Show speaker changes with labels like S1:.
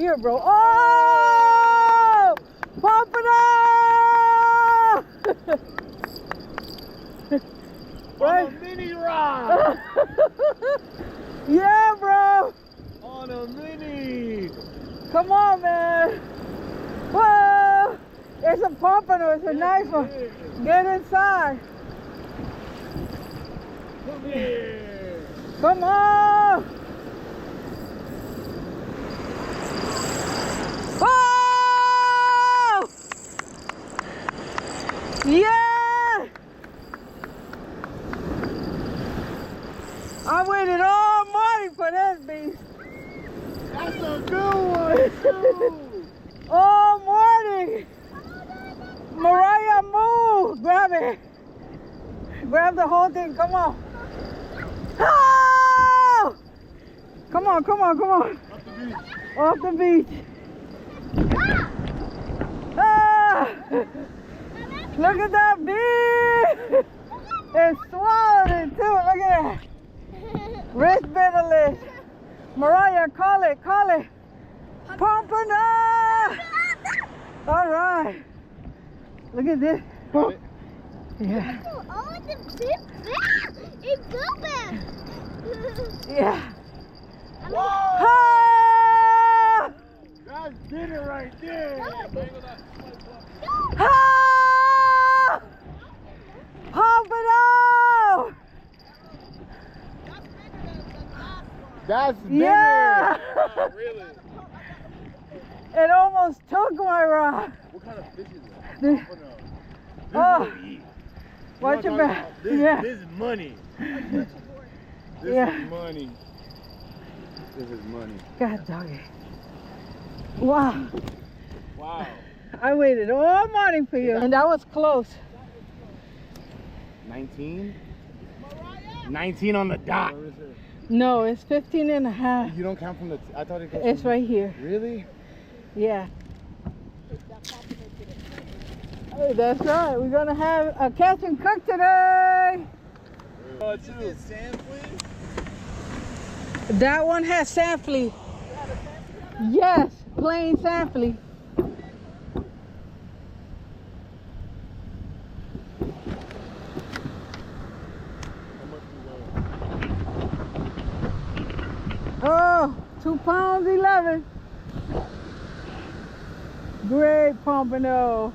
S1: here, bro. Oh! Pomp-It Up!
S2: On a mini rod.
S1: Yeah, bro.
S2: On a mini.
S1: Come on, man. Whoa! It's a pompano. It's a nice one. Get inside.
S2: Come here.
S1: Come on. Oh! Yeah! I waited all morning for this beast.
S2: That's a good one, too.
S1: All morning. Mariah, move. Grab it. Grab the whole thing. Come on. Oh! Come on, come on, come on. Off the beach. Ah! Look at that beach. It swallowed it too. Look at that. Rich Vidulich. Mariah, call it, call it. Pomp-It Up. All right. Look at this. Yeah.
S3: Oh, it's a big fish. It's good.
S1: Yeah.
S2: Whoa!
S1: Ah!
S2: That's dinner right there.
S1: Ah! Pomp-It Up.
S2: That's bigger.
S1: Yeah.
S2: Really?
S1: It almost took my rod.
S2: What kind of fish is
S1: This-
S2: that?
S1: Oh. Watch your back. Yeah.
S2: This is money. This
S1: Yeah.
S2: is money. This is money.
S1: God doggy. Wow.
S2: Wow.
S1: I waited all morning for you. And that was close.
S2: 19? 19 on the dot.
S1: No, it's 15 and a half.
S2: You don't count from the, I thought it goes
S1: It's
S2: from,
S1: right here.
S2: Really?
S1: Yeah. Hey, that's right. We're going to have a catch and cook today. That one has sand flea. Yes, plain sand flea. Oh, 2 pounds 11. Great pompano.